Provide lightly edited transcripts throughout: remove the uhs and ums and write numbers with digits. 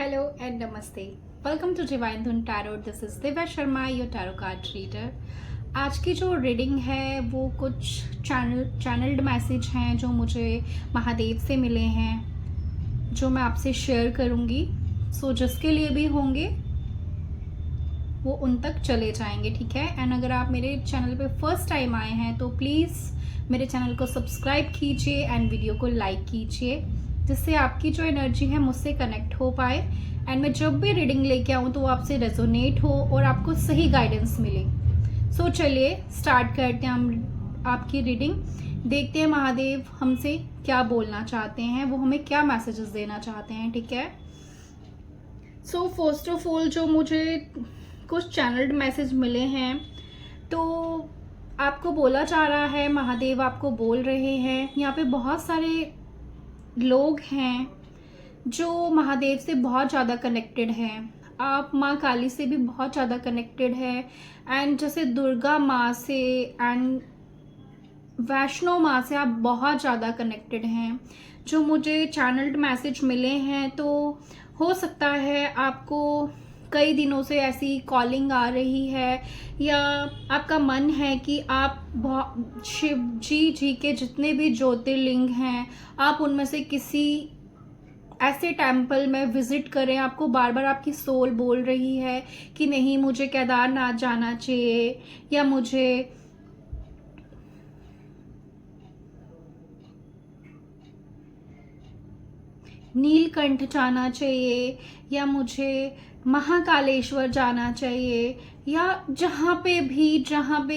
Hello and Namaste. Welcome to Divine Dhun Tarot. This is Divya Sharma, your tarot card reader. आज की जो reading है वो कुछ चैनल्ड मैसेज हैं जो मुझे महादेव से मिले हैं, जो मैं आपसे शेयर करूँगी. सो जिसके लिए भी होंगे वो उन तक चले जाएंगे, ठीक है. एंड अगर आप मेरे चैनल पे फर्स्ट टाइम आए हैं तो प्लीज़ मेरे चैनल को सब्सक्राइब कीजिए एंड वीडियो को लाइक कीजिए, जिससे आपकी जो एनर्जी है मुझसे कनेक्ट हो पाए एंड मैं जब भी रीडिंग लेके आऊँ तो वो आपसे रेजोनेट हो और आपको सही गाइडेंस मिले. सो चलिए स्टार्ट करते हैं हम आपकी रीडिंग. देखते हैं महादेव हमसे क्या बोलना चाहते हैं, वो हमें क्या मैसेजेस देना चाहते हैं, ठीक है. सो फर्स्ट ऑफ ऑल जो मुझे कुछ चैनल्ड मैसेज मिले हैं, तो आपको बोला जा रहा है, महादेव आपको बोल रहे हैं, यहाँ पे बहुत सारे लोग हैं जो महादेव से बहुत ज़्यादा कनेक्टेड हैं. आप माँ काली से भी बहुत ज़्यादा कनेक्टेड है एंड जैसे दुर्गा माँ से एंड वैष्णो माँ से आप बहुत ज़्यादा कनेक्टेड हैं. जो मुझे चैनल्ड मैसेज मिले हैं तो हो सकता है आपको कई दिनों से ऐसी कॉलिंग आ रही है या आपका मन है कि आप शिव जी के जितने भी ज्योतिर्लिंग हैं आप उनमें से किसी ऐसे टेम्पल में विजिट करें. आपको बार बार आपकी सोल बोल रही है कि नहीं मुझे केदारनाथ जाना चाहिए या मुझे नीलकंठ जाना चाहिए या मुझे महाकालेश्वर जाना चाहिए, या जहाँ पे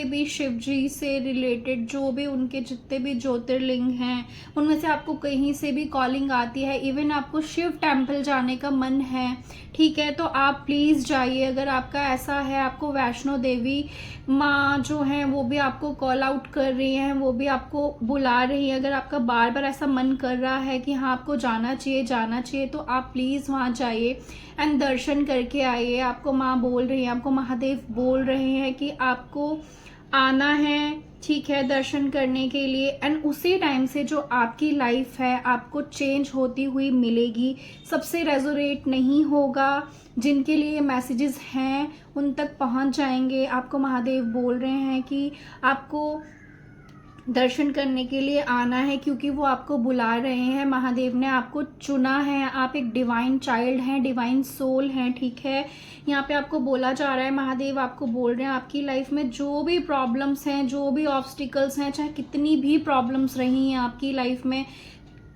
भी शिव जी से रिलेटेड जो भी उनके जितने भी ज्योतिर्लिंग हैं उनमें से आपको कहीं से भी कॉलिंग आती है, इवन आपको शिव टेम्पल जाने का मन है, ठीक है, तो आप प्लीज़ जाइए. अगर आपका ऐसा है, आपको वैष्णो देवी माँ जो हैं वो भी आपको कॉल आउट कर रही हैं, वो भी आपको बुला रही है, अगर आपका बार बार ऐसा मन कर रहा है कि हाँ आपको जाना चाहिए तो आप प्लीज़ वहाँ जाइए एंड दर्शन करके आइए. आपको माँ बोल रही है, आपको महादेव बोल रहे हैं कि आपको आना है, ठीक है, दर्शन करने के लिए. एंड उसी टाइम से जो आपकी लाइफ है आपको चेंज होती हुई मिलेगी. सबसे रेजोनेट नहीं होगा, जिनके लिए मैसेजेस हैं उन तक पहुंच जाएंगे. आपको महादेव बोल रहे हैं कि आपको दर्शन करने के लिए आना है क्योंकि वो आपको बुला रहे हैं. महादेव ने आपको चुना है, आप एक डिवाइन चाइल्ड हैं, डिवाइन सोल हैं, ठीक है. यहाँ पे आपको बोला जा रहा है, महादेव आपको बोल रहे हैं आपकी लाइफ में जो भी प्रॉब्लम्स हैं, जो भी ऑब्स्टिकल्स हैं, चाहे कितनी भी प्रॉब्लम्स रही हैं आपकी लाइफ में,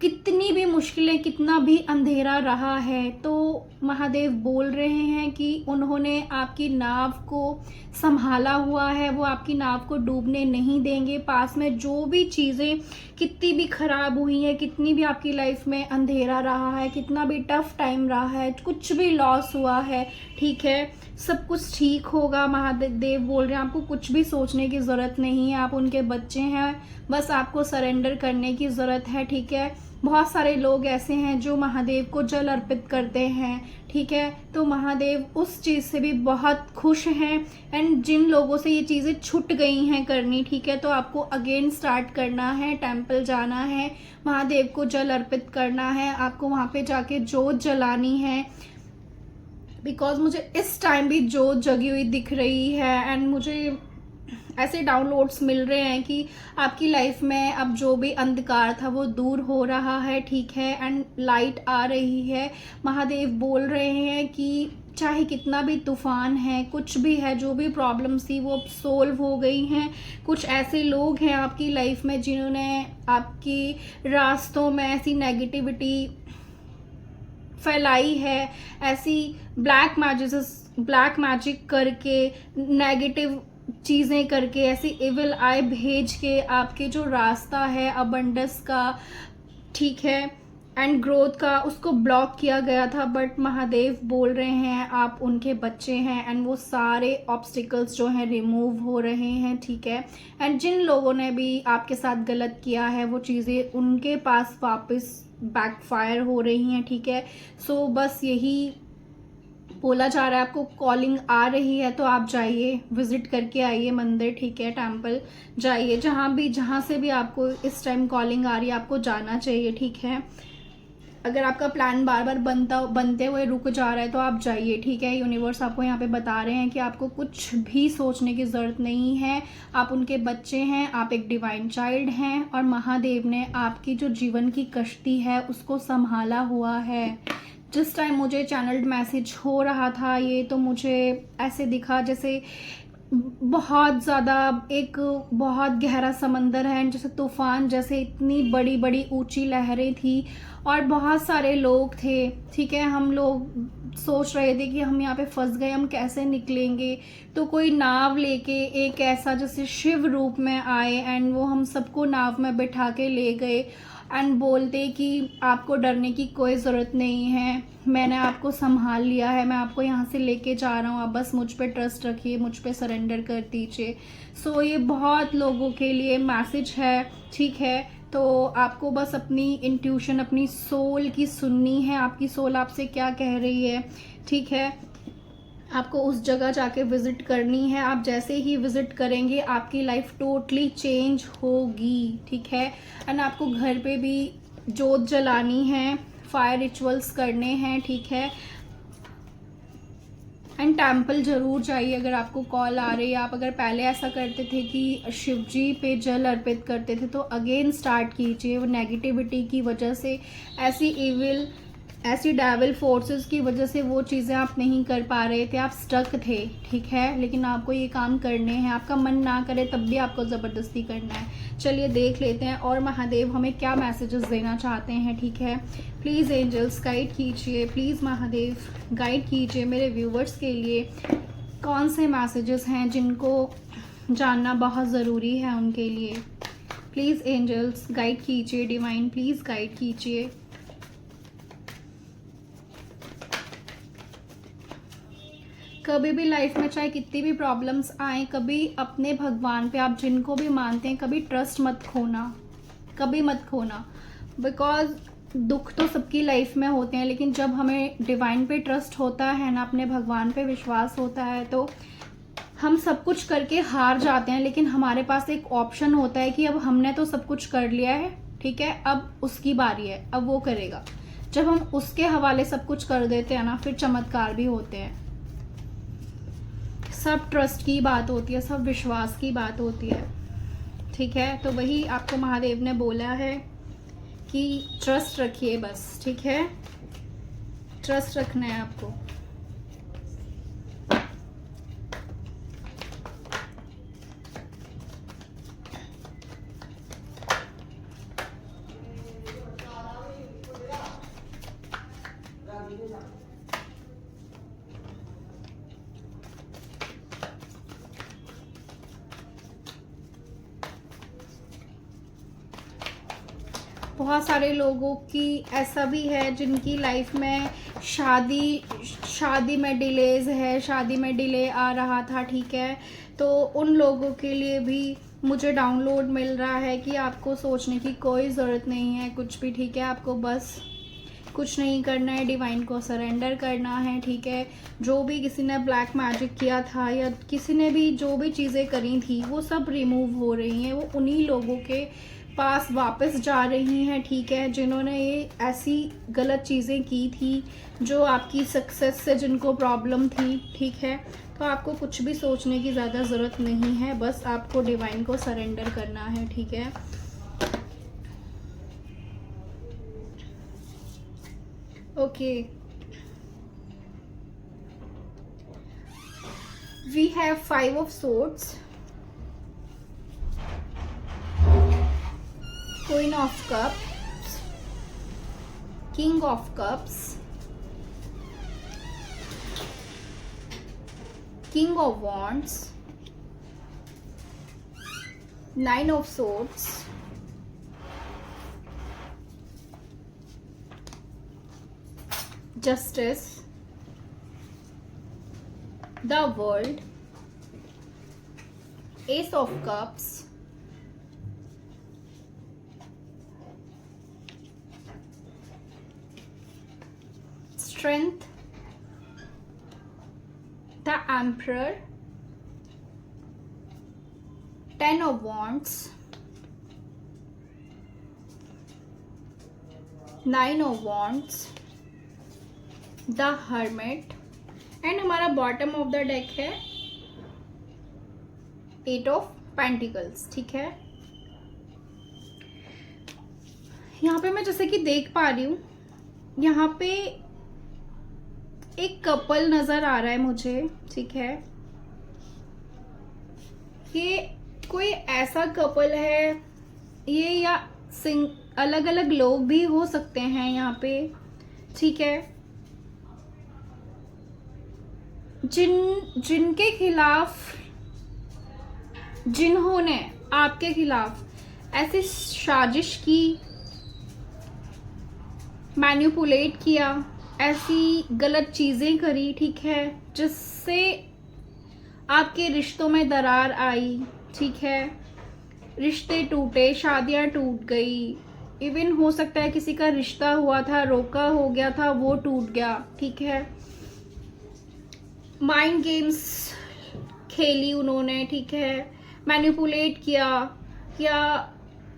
कितनी भी मुश्किलें, कितना भी अंधेरा रहा है, तो महादेव बोल रहे हैं कि उन्होंने आपकी नाव को संभाला हुआ है, वो आपकी नाव को डूबने नहीं देंगे. पास में जो भी चीज़ें कितनी भी खराब हुई हैं, कितनी भी आपकी लाइफ में अंधेरा रहा है, कितना भी टफ टाइम रहा है, कुछ भी लॉस हुआ है, ठीक है, सब कुछ ठीक होगा. महादेव बोल रहे हैं आपको कुछ भी सोचने की ज़रूरत नहीं है, आप उनके बच्चे हैं, बस आपको सरेंडर करने की ज़रूरत है, ठीक है. बहुत सारे लोग ऐसे हैं जो महादेव को जल अर्पित करते हैं, ठीक है, तो महादेव उस चीज़ से भी बहुत खुश हैं. एंड जिन लोगों से ये चीज़ें छूट गई हैं करनी, ठीक है, तो आपको अगेन स्टार्ट करना है, टेम्पल जाना है, महादेव को जल अर्पित करना है, आपको वहाँ पे जाके जोत जलानी है. बिकॉज मुझे इस टाइम भी जोत जगी हुई दिख रही है एंड मुझे ऐसे डाउनलोड्स मिल रहे हैं कि आपकी लाइफ में अब जो भी अंधकार था वो दूर हो रहा है, ठीक है, एंड लाइट आ रही है. महादेव बोल रहे हैं कि चाहे कितना भी तूफान है, कुछ भी है, जो भी प्रॉब्लम्स थी वो सोल्व हो गई हैं. कुछ ऐसे लोग हैं आपकी लाइफ में जिन्होंने आपकी रास्तों में ऐसी नेगेटिविटी फैलाई है, ऐसी ब्लैक मैजिक करके, नेगेटिव चीज़ें करके, ऐसी इविल आई भेज के आपके जो रास्ता है अबंडेंस का, ठीक है, एंड ग्रोथ का, उसको ब्लॉक किया गया था. बट महादेव बोल रहे हैं आप उनके बच्चे हैं एंड वो सारे ऑब्स्टिकल्स जो हैं रिमूव हो रहे हैं, ठीक है. एंड जिन लोगों ने भी आपके साथ गलत किया है वो चीज़ें उनके पास वापस बैकफायर हो रही हैं, ठीक है. सो बस यही बोला जा रहा है, आपको कॉलिंग आ रही है तो आप जाइए, विजिट करके आइए मंदिर, ठीक है, टेम्पल जाइए, जहाँ से भी आपको इस टाइम कॉलिंग आ रही है आपको जाना चाहिए, ठीक है. अगर आपका प्लान बार बार बनते हुए रुक जा रहा है तो आप जाइए, ठीक है। यूनिवर्स आपको यहाँ पे बता रहे हैं कि आपको कुछ भी सोचने की ज़रूरत नहीं है। आप उनके बच्चे हैं, आप एक डिवाइन चाइल्ड हैं, और महादेव ने आपकी जो जीवन की कश्ती है उसको संभाला हुआ है। जिस टाइम मुझे चैनल्ड मैसेज हो रहा था ये, तो मुझे ऐसे दिखा जैसे बहुत ज़्यादा एक बहुत गहरा समंदर है, जैसे तूफान जैसे इतनी बड़ी बड़ी ऊंची लहरें थी और बहुत सारे लोग थे, ठीक है। हम लोग सोच रहे थे कि हम यहाँ पे फंस गए, हम कैसे निकलेंगे। तो कोई नाव लेके एक ऐसा जैसे शिव रूप में आए एंड वो हम सबको नाव में बिठा के ले गए एंड बोलते कि आपको डरने की कोई ज़रूरत नहीं है, मैंने आपको संभाल लिया है, मैं आपको यहाँ से लेके जा रहा हूँ, आप बस मुझ पे ट्रस्ट रखिए, मुझ पे सरेंडर कर दीजिए। सो ये बहुत लोगों के लिए मैसेज है, ठीक है। तो आपको बस अपनी इंट्यूशन, अपनी सोल की सुननी है, आपकी सोल आपसे क्या कह रही है, ठीक है। आपको उस जगह जाके विज़िट करनी है। आप जैसे ही विज़िट करेंगे आपकी लाइफ टोटली चेंज होगी, ठीक है। एंड आपको घर पे भी जोत जलानी है, फायर रिचुअल्स करने हैं, ठीक है। एंड टेम्पल ज़रूर जाइए अगर आपको कॉल आ रही है। आप अगर पहले ऐसा करते थे कि शिव जी पे जल अर्पित करते थे तो अगेन स्टार्ट कीजिए। वो नेगेटिविटी की वजह से, ऐसी डेविल फोर्सेस की वजह से वो चीज़ें आप नहीं कर पा रहे थे, आप स्टक थे, ठीक है। लेकिन आपको ये काम करने हैं, आपका मन ना करे तब भी आपको ज़बरदस्ती करना है। चलिए देख लेते हैं और महादेव हमें क्या मैसेजेस देना चाहते हैं, ठीक है। प्लीज़ एंजल्स गाइड कीजिए, प्लीज़ महादेव गाइड कीजिए मेरे व्यूवर्स के लिए कौन से मैसेजेस हैं जिनको जानना बहुत ज़रूरी है उनके लिए। प्लीज़ एंजल्स गाइड कीजिए, डिवाइन प्लीज़ गाइड कीजिए। कभी भी लाइफ में चाहे कितनी भी प्रॉब्लम्स आए, कभी अपने भगवान पे, आप जिनको भी मानते हैं, कभी ट्रस्ट मत खोना, कभी मत खोना। बिकॉज दुख तो सबकी लाइफ में होते हैं, लेकिन जब हमें डिवाइन पे ट्रस्ट होता है ना, अपने भगवान पे विश्वास होता है, तो हम सब कुछ करके हार जाते हैं। लेकिन हमारे पास एक ऑप्शन होता है कि अब हमने तो सब कुछ कर लिया है, ठीक है, अब उसकी बारी है, अब वो करेगा। जब हम उसके हवाले सब कुछ कर देते हैं ना, फिर चमत्कार भी होते हैं। सब ट्रस्ट की बात होती है, सब विश्वास की बात होती है, ठीक है। तो वही आपको महादेव ने बोला है कि ट्रस्ट रखिए बस, ठीक है, ट्रस्ट रखना है आपको। बहुत सारे लोगों की ऐसा भी है जिनकी लाइफ में शादी में डिलेज है, शादी में डिले आ रहा था, ठीक है। तो उन लोगों के लिए भी मुझे डाउनलोड मिल रहा है कि आपको सोचने की कोई ज़रूरत नहीं है कुछ भी, ठीक है। आपको बस कुछ नहीं करना है, डिवाइन को सरेंडर करना है, ठीक है। जो भी किसी ने ब्लैक मैजिक किया था या किसी ने भी जो भी चीज़ें करी थी वो सब रिमूव हो रही हैं, वो उन्हीं लोगों के पास वापस जा रही हैं, ठीक है, जिन्होंने ये ऐसी गलत चीज़ें की थी, जो आपकी सक्सेस से जिनको प्रॉब्लम थी, ठीक है। तो आपको कुछ भी सोचने की ज़्यादा ज़रूरत नहीं है, बस आपको डिवाइन को सरेंडर करना है, ठीक है। Okay, we have 5 of swords, Queen of Cups, King of Cups, King of Wands, 9 of Swords, Justice, the World, Ace of Cups, Strength, the Emperor, 10 of Wands, 9 of wands, the hermit, and हमारा bottom of the deck है 8 of pentacles. ठीक है, यहाँ पे मैं जैसे कि देख पा रही हूँ, यहाँ पे एक कपल नजर आ रहा है मुझे। ठीक है, ये कोई ऐसा कपल है, ये या अलग अलग लोग भी हो सकते हैं यहाँ पे। ठीक है, जिनके खिलाफ, जिन्होंने आपके खिलाफ ऐसी साजिश की, मैनिपुलेट किया, ऐसी गलत चीजें करी, ठीक है, जिससे आपके रिश्तों में दरार आई। ठीक है, रिश्ते टूटे, शादियां टूट गई, इवन हो सकता है किसी का रिश्ता हुआ था, रोका हो गया था, वो टूट गया। ठीक है, माइंड गेम्स खेली उन्होंने। ठीक है, मैनिपुलेट किया, या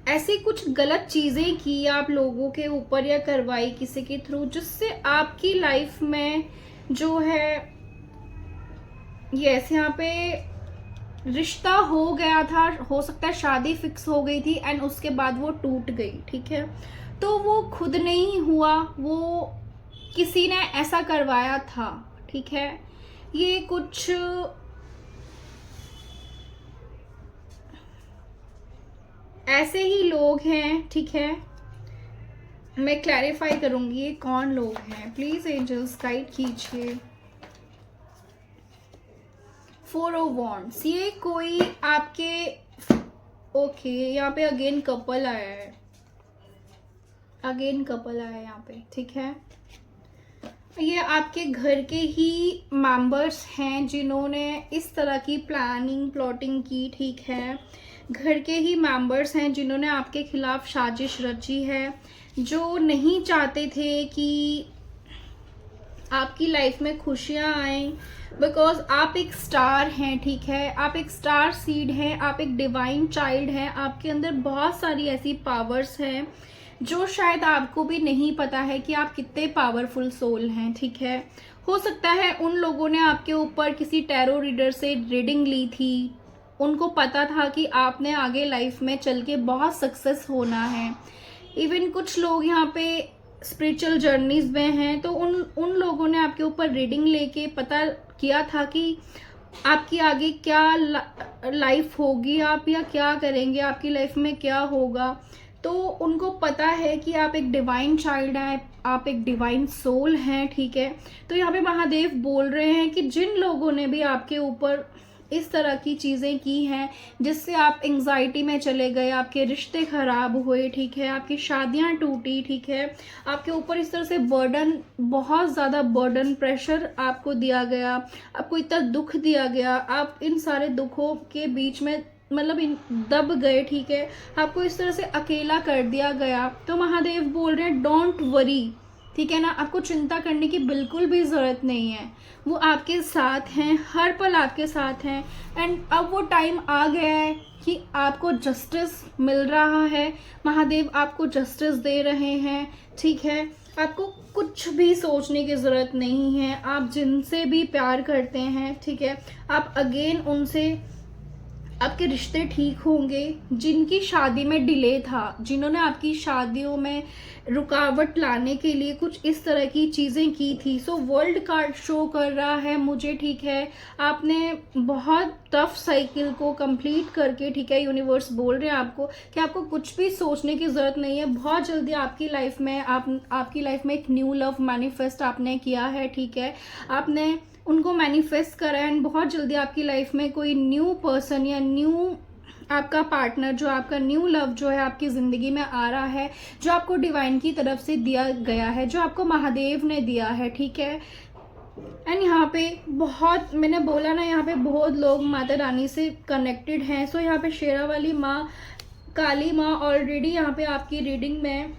ऐसी कुछ गलत चीजें की आप लोगों के ऊपर या करवाई किसी के थ्रू, जिससे आपकी लाइफ में जो है यस यहाँ पे रिश्ता हो गया था, हो सकता है शादी फिक्स हो गई थी एंड उसके बाद वो टूट गई। ठीक है, तो वो खुद नहीं हुआ, वो किसी ने ऐसा करवाया था। ठीक है, ये कुछ ऐसे ही लोग हैं। ठीक है, मैं क्लैरिफाई करूंगी ये कौन लोग हैं, प्लीज एंजल्स गाइड कीजिए। 4 ऑफ वॉन्ड्स, ये कोई आपके ओके यहाँ पे अगेन कपल आया है, अगेन कपल आया है यहाँ पे। ठीक है, ये आपके घर के ही मेंबर्स हैं जिन्होंने इस तरह की प्लानिंग प्लॉटिंग की। ठीक है, घर के ही मेंबर्स हैं जिन्होंने आपके खिलाफ साजिश रची है, जो नहीं चाहते थे कि आपकी लाइफ में खुशियां आए, बिकॉज आप एक स्टार हैं। ठीक है, आप एक स्टार सीड हैं, आप एक डिवाइन चाइल्ड हैं, आपके अंदर बहुत सारी ऐसी पावर्स हैं जो शायद आपको भी नहीं पता है कि आप कितने पावरफुल सोल हैं। ठीक है, हो सकता है उन लोगों ने आपके ऊपर किसी टैरो रीडर से रीडिंग ली थी, उनको पता था कि आपने आगे लाइफ में चल के बहुत सक्सेस होना है। इवन कुछ लोग यहाँ पे स्पिरिचुअल जर्नीज में हैं, तो उन लोगों ने आपके ऊपर रीडिंग लेके पता किया था कि आपकी आगे क्या लाइफ होगी, आप या क्या करेंगे, आपकी लाइफ में क्या होगा। तो उनको पता है कि आप एक डिवाइन चाइल्ड हैं, आप एक डिवाइन सोल हैं। ठीक है, तो यहाँ पे महादेव बोल रहे हैं कि जिन लोगों ने भी आपके ऊपर इस तरह की चीज़ें की हैं जिससे आप एंग्जाइटी में चले गए, आपके रिश्ते खराब हुए। ठीक है, आपकी शादियां टूटी। ठीक है, आपके ऊपर इस तरह से बर्डन, बहुत ज़्यादा बर्डन, प्रेशर आपको दिया गया, आपको इतना दुख दिया गया, आप इन सारे दुखों के बीच में मतलब दब गए। ठीक है, आपको इस तरह से अकेला कर दिया गया। तो महादेव बोल रहे हैं डोंट वरी। ठीक है ना, आपको चिंता करने की बिल्कुल भी ज़रूरत नहीं है, वो आपके साथ हैं, हर पल आपके साथ हैं। एंड अब वो टाइम आ गया है कि आपको जस्टिस मिल रहा है, महादेव आपको जस्टिस दे रहे हैं। ठीक है, आपको कुछ भी सोचने की ज़रूरत नहीं है, आप जिनसे भी प्यार करते हैं, ठीक है, आप अगेन उनसे, आपके रिश्ते ठीक होंगे। जिनकी शादी में डिले था, जिन्होंने आपकी शादियों में रुकावट लाने के लिए कुछ इस तरह की चीज़ें की थी, सो वर्ल्ड कार्ड शो कर रहा है मुझे। ठीक है, आपने बहुत टफ साइकिल को कंप्लीट करके, ठीक है, यूनिवर्स बोल रहे हैं आपको कि आपको कुछ भी सोचने की ज़रूरत नहीं है। बहुत जल्दी आपकी लाइफ में आपकी लाइफ में एक न्यू लव मैनिफेस्ट आपने किया है। ठीक है, आपने उनको मैनिफेस्ट करा एंड बहुत जल्दी आपकी लाइफ में कोई न्यू पर्सन या न्यू आपका पार्टनर, जो आपका न्यू लव जो है आपकी ज़िंदगी में आ रहा है, जो आपको डिवाइन की तरफ से दिया गया है, जो आपको महादेव ने दिया है। ठीक है, एंड यहाँ पे बहुत, मैंने बोला ना, यहाँ पे बहुत लोग माता रानी से कनेक्टेड हैं। सो यहाँ पे शेरा वाली माँ, काली माँ ऑलरेडी यहाँ पे आपकी रीडिंग में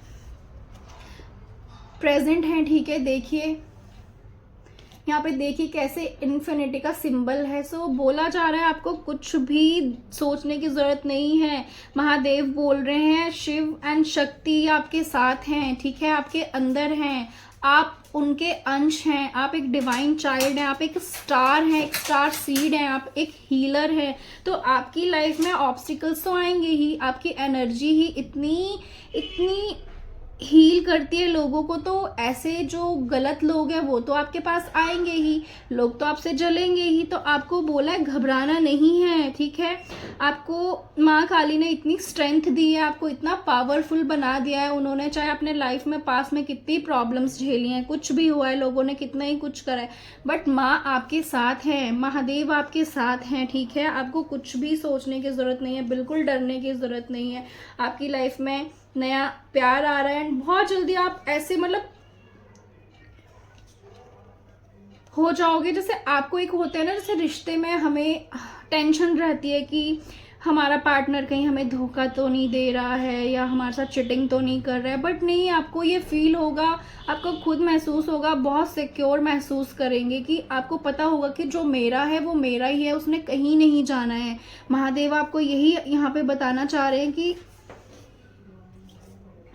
प्रेजेंट हैं। ठीक है, देखिए यहाँ पे देखिए कैसे इन्फिनिटी का सिंबल है। सो बोला जा रहा है आपको कुछ भी सोचने की ज़रूरत नहीं है। महादेव बोल रहे हैं शिव एंड शक्ति आपके साथ हैं, ठीक है, आपके अंदर हैं, आप उनके अंश हैं, आप एक डिवाइन चाइल्ड हैं, आप एक स्टार हैं, एक स्टार सीड हैं, आप एक हीलर हैं। तो आपकी लाइफ में ऑब्स्टिकल्स तो आएंगे ही, आपकी एनर्जी ही इतनी इतनी हील करती है लोगों को, तो ऐसे जो गलत लोग हैं वो तो आपके पास आएंगे ही, लोग तो आपसे जलेंगे ही। तो आपको बोला है घबराना नहीं है, ठीक है। आपको माँ काली ने इतनी स्ट्रेंथ दी है, आपको इतना पावरफुल बना दिया है उन्होंने, चाहे अपने लाइफ में पास में कितनी प्रॉब्लम्स झेली हैं, कुछ भी हुआ है, लोगों ने कितना ही कुछ करा है, बट माँ आपके साथ है, महादेव आपके साथ हैं, ठीक है। आपको कुछ भी सोचने की ज़रूरत नहीं है, बिल्कुल डरने की ज़रूरत नहीं है। आपकी लाइफ में नया प्यार आ रहा है एंड बहुत जल्दी आप ऐसे मतलब हो जाओगे। जैसे आपको एक होता है ना, जैसे रिश्ते में हमें टेंशन रहती है कि हमारा पार्टनर कहीं हमें धोखा तो नहीं दे रहा है या हमारे साथ चिटिंग तो नहीं कर रहा है, बट नहीं, आपको ये फील होगा, आपको खुद महसूस होगा, बहुत सिक्योर महसूस करेंगे कि आपको पता होगा कि जो मेरा है वो मेरा ही है, उसने कहीं नहीं जाना है। महादेव आपको यही यहाँ पे बताना चाह रहे हैं कि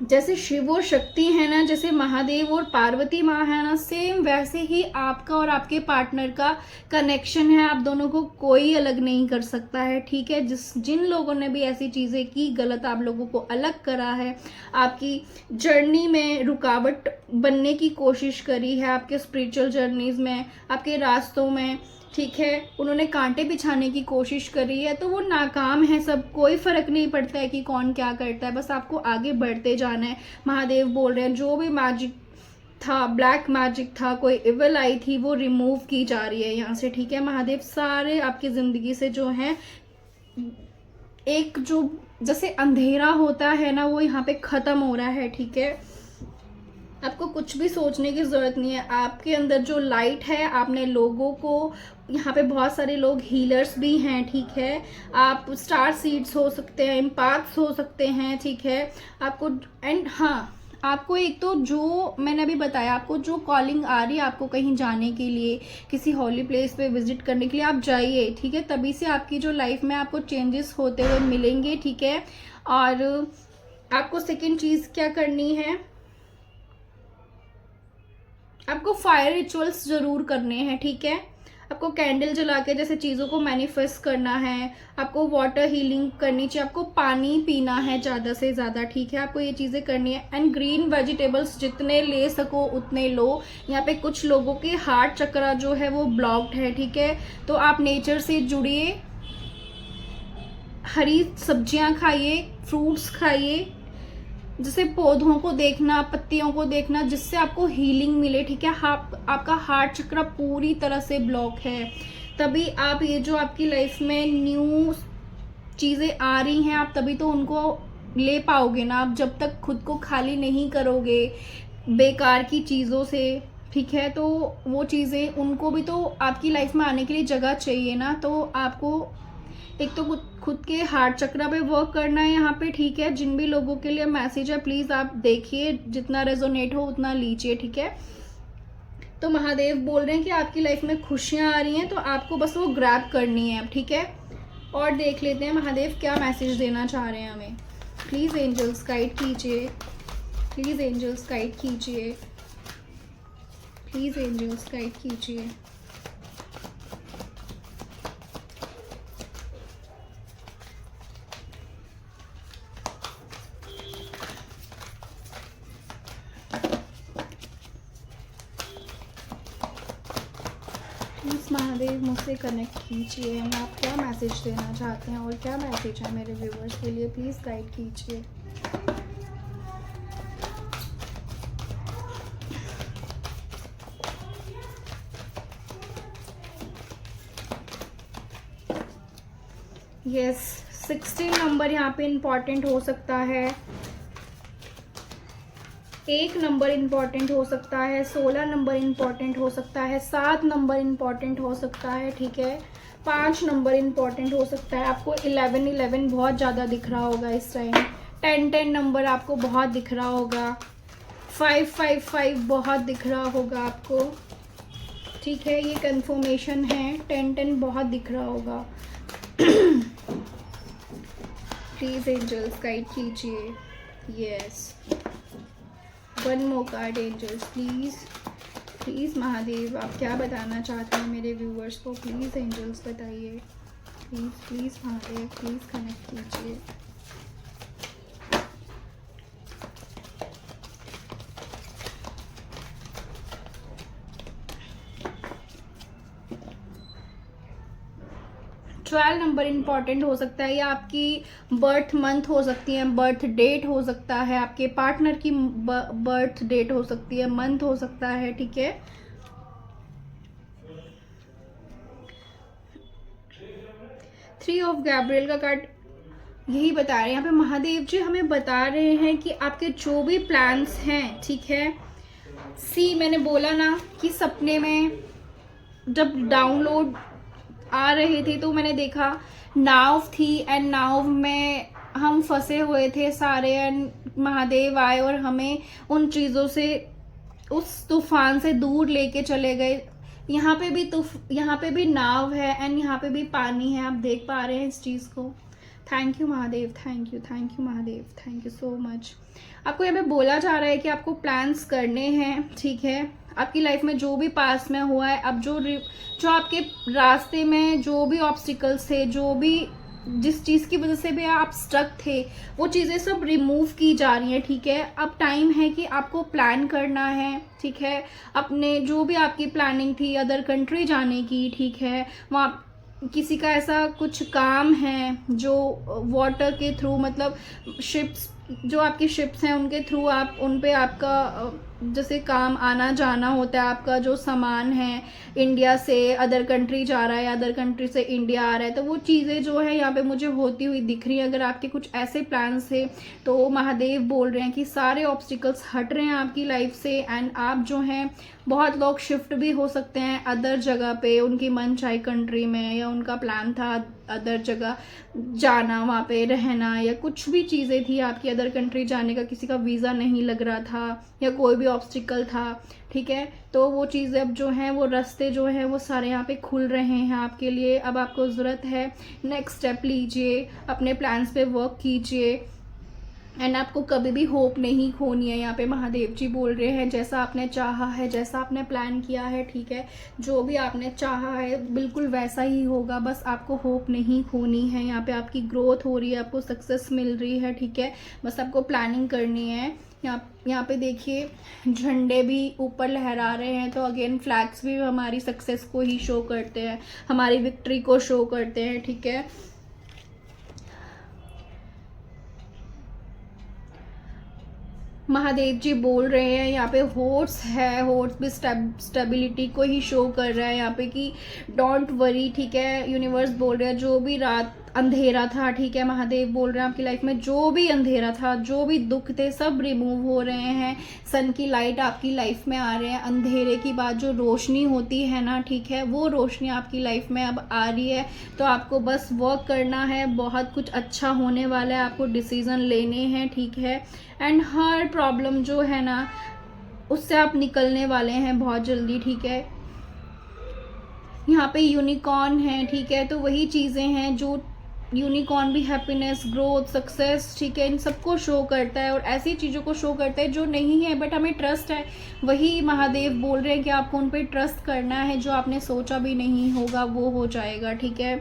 जैसे शिव और शक्ति है ना, जैसे महादेव और पार्वती माँ है ना, सेम वैसे ही आपका और आपके पार्टनर का कनेक्शन है। आप दोनों को कोई अलग नहीं कर सकता है, ठीक है। जिन लोगों ने भी ऐसी चीज़ें की, गलत आप लोगों को अलग करा है, आपकी जर्नी में रुकावट बनने की कोशिश करी है, आपके स्पिरिचुअल जर्नीज में, आपके रास्तों में, ठीक है, उन्होंने कांटे बिछाने की कोशिश करी है, तो वो नाकाम है सब। कोई फर्क नहीं पड़ता है कि कौन क्या करता है, बस आपको आगे बढ़ते जाना है। महादेव बोल रहे हैं जो भी मैजिक था, ब्लैक मैजिक था, कोई इविल आई थी, वो रिमूव की जा रही है यहाँ से, ठीक है। महादेव सारे आपकी ज़िंदगी से जो है एक जो जैसे अंधेरा होता है ना, वो यहाँ पे ख़त्म हो रहा है, ठीक है। आपको कुछ भी सोचने की ज़रूरत नहीं है, आपके अंदर जो लाइट है, आपने लोगों को, यहाँ पे बहुत सारे लोग हीलर्स भी हैं, ठीक है। आप स्टार सीड्स हो सकते हैं, इम्पैक्ट्स हो सकते हैं, ठीक है। आपको एंड हाँ, आपको एक तो जो मैंने अभी बताया, आपको जो कॉलिंग आ रही है आपको कहीं जाने के लिए, किसी हॉली प्लेस पे विजिट करने के लिए, आप जाइए, ठीक है। तभी से आपकी जो लाइफ में आपको चेंजेस होते हुए मिलेंगे, ठीक है। और आपको सेकेंड चीज़ क्या करनी है, आपको फायर रिचुअल्स ज़रूर करने हैं, ठीक है। आपको कैंडल जला के जैसे चीज़ों को मैनिफेस्ट करना है, आपको वाटर हीलिंग करनी चाहिए, आपको पानी पीना है ज़्यादा से ज़्यादा, ठीक है। आपको ये चीज़ें करनी है एंड ग्रीन वेजिटेबल्स जितने ले सको उतने लो। यहाँ पे कुछ लोगों के हार्ट चक्रा जो है वो ब्लॉक्ड है, ठीक है। तो आप नेचर से जुड़िए, हरी सब्जियाँ खाइए, फ्रूट्स खाइए, जैसे पौधों को देखना, पत्तियों को देखना, जिससे आपको हीलिंग मिले, ठीक है। आपका हार्ट चक्र पूरी तरह से ब्लॉक है, तभी आप ये जो आपकी लाइफ में न्यू चीज़ें आ रही हैं, आप तभी तो उनको ले पाओगे ना। आप जब तक खुद को खाली नहीं करोगे बेकार की चीज़ों से, ठीक है, तो वो चीज़ें, उनको भी तो आपकी लाइफ में आने के लिए जगह चाहिए ना। तो आपको एक तो खुद के हार्ट चक्र पे वर्क करना है यहाँ पे, ठीक है। जिन भी लोगों के लिए मैसेज है प्लीज़ आप देखिए, जितना रेजोनेट हो उतना लीजिए, ठीक है। तो महादेव बोल रहे हैं कि आपकी लाइफ में खुशियाँ आ रही हैं, तो आपको बस वो ग्रैब करनी है, ठीक है। और देख लेते हैं महादेव क्या मैसेज देना चाह रहे हैं हमें। प्लीज़ एंजल्स गाइड कीजिए, प्लीज़ एंजल्स गाइड कीजिए, प्लीज़ एंजल्स गाइड कीजिए। प्लीज़ महादेव मुझसे कनेक्ट कीजिए, आप क्या मैसेज देना चाहते हैं और क्या मैसेज है मेरे व्यूवर्स के लिए, प्लीज़ गाइड कीजिए। यस, 16 नंबर यहाँ पे इम्पॉर्टेंट हो सकता है, 1 नंबर इम्पॉर्टेंट हो सकता है, 16 नंबर इम्पॉर्टेंट हो सकता है, 7 नंबर इम्पॉर्टेंट हो सकता है, ठीक है। 5 नंबर इम्पॉर्टेंट हो सकता है। आपको 11 बहुत ज़्यादा दिख रहा होगा इस टाइम। 10 नंबर आपको बहुत दिख रहा होगा। 5 बहुत दिख रहा होगा आपको, ठीक है, ये कंफर्मेशन है। 10 बहुत दिख रहा होगा। प्लीज एंजल्स गाइड कीजिए। Yes, 1 more card angels please. Please Mahadev, आप क्या बताना चाहते हैं मेरे व्यूअर्स को? प्लीज एंजल्स बताइए। Please please Mahadev, please connect कीजिए। ट्वेल्व नंबर इम्पॉर्टेंट हो सकता है, या आपकी बर्थ मंथ हो सकती है, बर्थ डेट हो सकता है, आपके पार्टनर की बर्थ डेट हो सकती है, मंथ हो सकता है। ठीक है, थ्री ऑफ गैब्रियल का कार्ड यही बता रहे हैं यहाँ पे महादेव जी, हमें बता रहे हैं कि आपके जो भी प्लान्स हैं, ठीक है, मैंने बोला ना कि सपने में जब डाउनलोड आ रहे थे तो मैंने देखा नाव थी, एंड नाव में हम फंसे हुए थे सारे, एंड महादेव आए और हमें उन चीज़ों से, उस तूफान से दूर लेके चले गए। यहाँ पे भी नाव है, एंड यहाँ पे भी पानी है, आप देख पा रहे हैं इस चीज़ को। Thank you Mahadev, thank you Mahadev, thank you so much. आपको यहाँ पे बोला जा रहा है कि आपको प्लान्स करने हैं, ठीक है, आपकी लाइफ में जो भी पास में हुआ है, अब जो आपके रास्ते में जो भी ऑब्स्टिकल्स थे, जो भी जिस चीज़ की वजह से भी आप स्टक थे, वो चीज़ें सब रिमूव की जा रही हैं। ठीक है, अब टाइम है कि आपको प्लान करना है। ठीक है, अपने जो भी आपकी प्लानिंग थी अदर कंट्री जाने की, ठीक है, वहाँ किसी का ऐसा कुछ काम है जो वाटर के थ्रू, मतलब शिप्स, जो आपकी शिप्स हैं उनके थ्रू आप उन पे आपका जैसे काम आना जाना होता है, आपका जो सामान है इंडिया से अदर कंट्री जा रहा है, अदर कंट्री से इंडिया आ रहा है, तो वो चीज़ें जो है यहाँ पे मुझे होती हुई दिख रही है। अगर आपके कुछ ऐसे प्लान्स थे तो महादेव बोल रहे हैं कि सारे ऑब्स्टिकल्स हट रहे हैं आपकी लाइफ से, एंड आप जो हैं, बहुत लोग शिफ्ट भी हो सकते हैं अदर जगह पे, उनकी मनचाही कंट्री में, या उनका प्लान था अदर जगह जाना, वहाँ पे रहना, या कुछ भी चीज़ें थी आपकी अदर कंट्री जाने का, किसी का वीज़ा नहीं लग रहा था या कोई भी ऑब्स्टिकल था। ठीक है, तो वो चीज़ें अब जो हैं, वो रास्ते जो हैं वो सारे यहाँ पे खुल रहे हैं आपके लिए। अब आपको ज़रूरत है नेक्स्ट स्टेप लीजिए, अपने प्लान्स पे वर्क कीजिए, एंड आपको कभी भी होप नहीं खोनी है। यहाँ पे महादेव जी बोल रहे हैं जैसा आपने चाहा है, जैसा आपने प्लान किया है, ठीक है, जो भी आपने चाहा है बिल्कुल वैसा ही होगा, बस आपको होप नहीं खोनी है। यहाँ पे आपकी ग्रोथ हो रही है, आपको सक्सेस मिल रही है। ठीक है, बस आपको प्लानिंग करनी है। यहाँ पे देखिए झंडे भी ऊपर लहरा रहे हैं, तो अगेन फ्लैग्स भी हमारी सक्सेस को ही शो करते हैं, हमारी विक्ट्री को शो करते हैं। ठीक है, महादेव जी बोल रहे हैं यहाँ पे हॉर्स है, हॉर्स भी स्टेबिलिटी को ही शो कर रहा है यहाँ पे कि डोंट वरी। ठीक है, यूनिवर्स बोल रहे हैं जो भी रात अंधेरा था, ठीक है, महादेव बोल रहे हैं आपकी लाइफ में जो भी अंधेरा था, जो भी दुख थे, सब रिमूव हो रहे हैं। सन की लाइट आपकी लाइफ में आ रहे हैं, अंधेरे की बाद जो रोशनी होती है ना, ठीक है, वो रोशनी आपकी लाइफ में अब आ रही है। तो आपको बस वर्क करना है, बहुत कुछ अच्छा होने वाला है, आपको डिसीजन लेने हैं। ठीक है, एंड हर प्रॉब्लम जो है ना उससे आप निकलने वाले हैं बहुत जल्दी। ठीक है, यहाँ पे यूनिकॉर्न है, ठीक है, तो वही चीज़ें हैं जो यूनिकॉर्न भी हैप्पीनेस, ग्रोथ, सक्सेस, ठीक है, इन सबको शो करता है, और ऐसी चीज़ों को शो करता है जो नहीं है बट हमें ट्रस्ट है। वही महादेव बोल रहे हैं कि आपको उन पर ट्रस्ट करना है, जो आपने सोचा भी नहीं होगा वो हो जाएगा। ठीक है,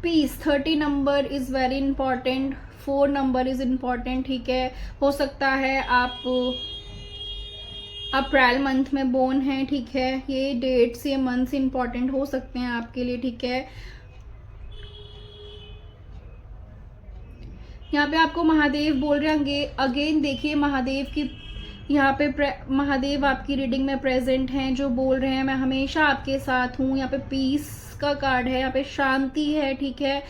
peace 30 number is very important, 4 number is important. ठीक है, हो सकता है आप अप्रैल मंथ में बोर्न हैं। ठीक है, ये डेट्स, ये मंथ्स इंपॉर्टेंट हो सकते हैं आपके लिए। ठीक है, यहाँ पे आपको महादेव बोल रहे हैं, अगेन देखिए महादेव की यहाँ पे महादेव आपकी रीडिंग में प्रेजेंट हैं, जो बोल रहे हैं मैं हमेशा आपके साथ हूँ। यहाँ पे पीस का कार्ड है, यहाँ पे शांति है। ठीक है,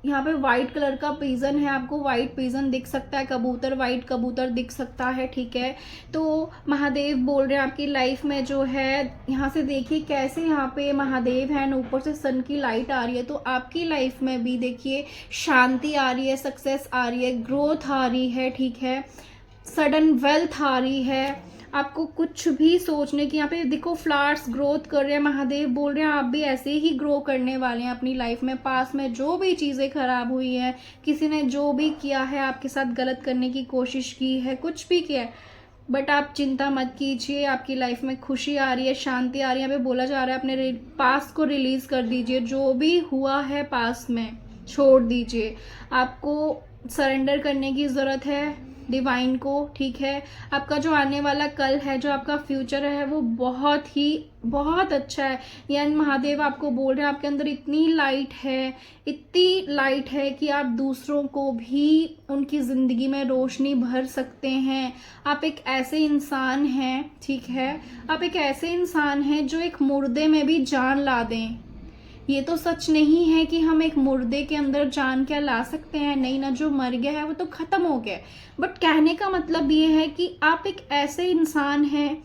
यहाँ पे व्हाइट कलर का पिजन है, आपको व्हाइट पिजन दिख सकता है, कबूतर, व्हाइट कबूतर दिख सकता है। ठीक है, तो महादेव बोल रहे हैं आपकी लाइफ में जो है, यहाँ से देखिए कैसे यहाँ पे महादेव है, ऊपर से सन की लाइट आ रही है, तो आपकी लाइफ में भी देखिए शांति आ रही है, सक्सेस आ रही है, ग्रोथ आ रही है। ठीक है, सडन वेल्थ आ रही है, आपको कुछ भी सोचने की, यहाँ पे देखो फ्लावर्स ग्रोथ कर रहे हैं, महादेव बोल रहे हैं आप भी ऐसे ही ग्रो करने वाले हैं अपनी लाइफ में। पास में जो भी चीज़ें खराब हुई हैं, किसी ने जो भी किया है, आपके साथ गलत करने की कोशिश की है, कुछ भी किया है, बट आप चिंता मत कीजिए, आपकी लाइफ में खुशी आ रही है, शांति आ रही है। यहाँ पे बोला जा रहा है अपने पास्ट को रिलीज कर दीजिए, जो भी हुआ है पास्ट में छोड़ दीजिए। आपको सरेंडर करने की ज़रूरत है डिवाइन को, ठीक है। आपका जो आने वाला कल है, जो आपका फ्यूचर है, वो बहुत अच्छा है। यानी महादेव आपको बोल रहे हैं आपके अंदर इतनी लाइट है कि आप दूसरों को भी उनकी ज़िंदगी में रोशनी भर सकते हैं। आप एक ऐसे इंसान हैं, ठीक है, आप एक ऐसे इंसान हैं जो एक मुर्दे में भी जान ला दें। ये तो सच नहीं है कि हम एक मुर्दे के अंदर जान क्या ला सकते हैं, नहीं ना, जो मर गया है वो तो ख़त्म हो गया। बट कहने का मतलब ये है कि आप एक ऐसे इंसान हैं,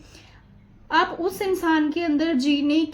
आप उस इंसान के अंदर जीने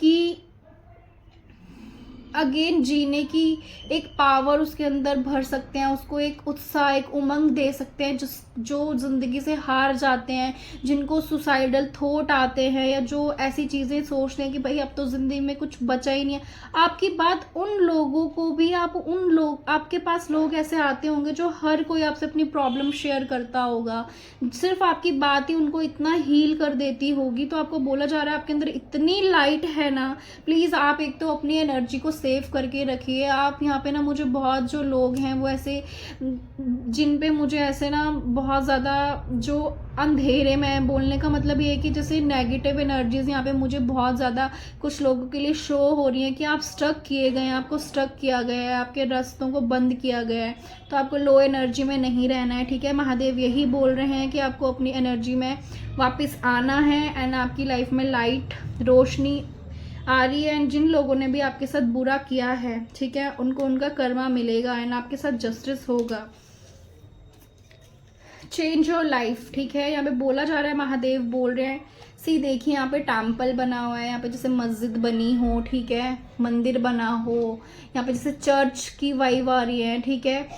की एक पावर उसके अंदर भर सकते हैं, उसको एक उत्साह, एक उमंग दे सकते हैं। जो ज़िंदगी से हार जाते हैं, जिनको सुसाइडल थॉट आते हैं, या जो ऐसी चीज़ें सोचते हैं कि भाई अब तो ज़िंदगी में कुछ बचा ही नहीं है, आपकी बात उन लोगों को भी, आपके पास लोग ऐसे आते होंगे जो हर कोई आपसे अपनी प्रॉब्लम शेयर करता होगा, सिर्फ आपकी बात ही उनको इतना हील कर देती होगी। तो आपको बोला जा रहा है आपके अंदर इतनी लाइट है ना, प्लीज़ आप एक तो अपनी एनर्जी को सेव करके रखिए। आप यहाँ पे ना, मुझे बहुत जो लोग हैं वो ऐसे, जिन पे मुझे ऐसे ना बहुत ज़्यादा जो अंधेरे में, बोलने का मतलब ये है कि जैसे नेगेटिव एनर्जीज यहाँ पे मुझे बहुत ज़्यादा कुछ लोगों के लिए शो हो रही हैं कि आप स्टक किए गए हैं, आपको स्टक किया गया है, आपके रास्तों को बंद किया गया है। तो आपको लो एनर्जी में नहीं रहना है, ठीक है। महादेव यही बोल रहे हैं कि आपको अपनी एनर्जी में वापस आना है, एंड आपकी लाइफ में लाइट, रोशनी आ रही है। एंड जिन लोगों ने भी आपके साथ बुरा किया है, ठीक है, उनको उनका कर्मा मिलेगा, एंड आपके साथ जस्टिस होगा। चेंज योर लाइफ, ठीक है। यहाँ पे बोला जा रहा है, महादेव बोल रहे हैं, देखिए यहाँ पे टेम्पल बना हुआ है, यहाँ पे जैसे मस्जिद बनी हो, ठीक है, मंदिर बना हो, यहाँ पे जैसे चर्च की वाइब आ रही है, ठीक है।